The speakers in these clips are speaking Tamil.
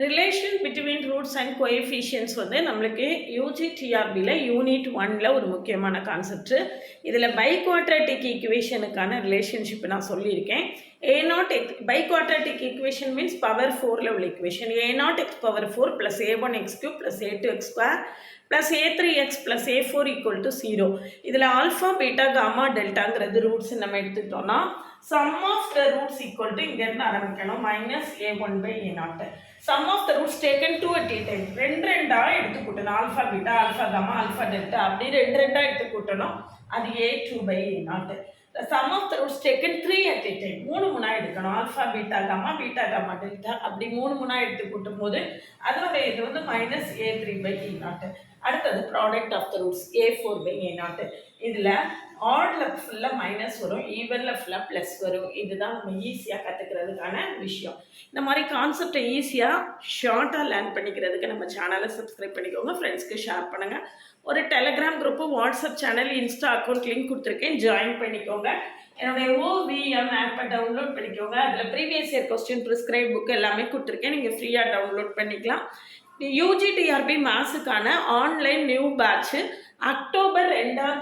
Relation between roots and coefficients வந்து நம்மளுக்கு யூஜிடிஆர்பியில் யூனிட் 1ல் ஒரு முக்கியமான கான்செப்ட். இதில் பைக்வாட்ராட்டிக் ஈக்குவேஷனுக்கான ரிலேஷன்ஷிப் நான் சொல்லியிருக்கேன். a0 x biquadratic equation means power 4ல் உள்ள equation a0 x power 4 plus a1 x cube plus a2 x square plus a3x plus a4 equal to 0. இதில் ஆல்ஃபா பீட்டா காமா டெல்டாங்கிறது ரூட்ஸ் நம்ம எடுத்துக்கிட்டோம்னா sum of the roots equal to இங்கேருந்து ஆரம்பிக்கணும் minus a1 by a0. Sum of the roots taken 2 at a time. ரெண்டாக எடுத்துக்கூட்டணும். Alpha beta alpha gamma alpha delta அப்படி ரெண்டாக எடுத்துக்கூட்டணும். அது a2 by a0. The sum of the roots taken 3 at a time. 3 எடுக்கணும். ஆல்ஃபா பீட்டா காமா டெல்டா அப்படி 3 எடுத்து கூட்டும் போது அதனுடைய இது வந்து மைனஸ் a3 பை a0. அடுத்தது product of the roots a4 by a0. இதில் ஆடில் ஃபுல்லாக மைனஸ் வரும், ஈவனில் ஃபுல்லாக ப்ளஸ் வரும். இதுதான் நம்ம ஈஸியாக கற்றுக்கிறதுக்கான விஷயம். இந்த மாதிரி கான்செப்டை ஈஸியாக ஷார்ட்டாக லேர்ன் பண்ணிக்கிறதுக்கு நம்ம சேனலை சப்ஸ்கிரைப் பண்ணிக்கோங்க, ஃப்ரெண்ட்ஸ்க்கு ஷேர் பண்ணுங்கள். ஒரு Telegram group, WhatsApp channel, Insta account link கொடுத்துருக்கேன், ஜாயின் பண்ணிக்கோங்க. என்னுடைய OVM ஆப்பை டவுன்லோட் பண்ணிக்கோங்க. அதில் previous year question prescribe book எல்லாமே கொடுத்துருக்கேன், நீங்கள் ஃப்ரீயாக டவுன்லோட் பண்ணிக்கலாம். UGTRB மேத்ஸுக்கான ஆன்லைன் நியூ பேட்ச்சு அக்டோபர் 2ஆம்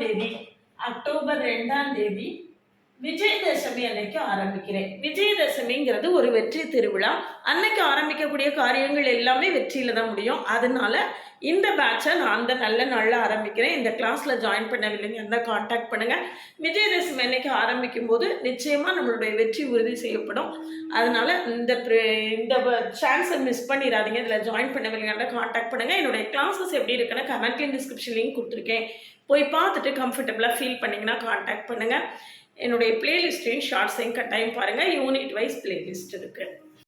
தேதி விஜயதசமி அன்னைக்கு ஆரம்பிக்கிறேன். விஜயதசமிங்கிறது ஒரு வெற்றி திருவிழா. அன்னைக்கு ஆரம்பிக்கக்கூடிய காரியங்கள் எல்லாமே வெற்றியில் தான் முடியும். அதனால இந்த பேட்சை நான் அந்த நல்ல நாளில் ஆரம்பிக்கிறேன். இந்த கிளாஸில் ஜாயின் பண்ணவில்லைங்க இருந்தால் காண்டாக்ட் பண்ணுங்கள். விஜயதசமி அன்னைக்கு ஆரம்பிக்கும் போது நிச்சயமாக நம்மளுடைய வெற்றி உறுதி செய்யப்படும். அதனால் இந்த சான்ஸை மிஸ் பண்ணிடாதீங்க. இதில் ஜாயின் பண்ணவில்லைங்க இருந்தால் காண்டாக்ட் பண்ணுங்கள். என்னுடைய கிளாஸஸ் எப்படி இருக்குன்னா கமெண்ட்லையும் டிஸ்கிரிப்ஷன் லிங்க் கொடுத்துருக்கேன், போய் பார்த்துட்டு கம்ஃபர்டபுளாக ஃபீல் பண்ணிங்கன்னா காண்டாக்ட் பண்ணுங்கள். என்னுடைய பிளேலிஸ்ட்டையும் ஷார்ட்ஸையும் கட்டாயம் பாருங்கள். யூனிட் வைஸ் பிளேலிஸ்ட் இருக்குது.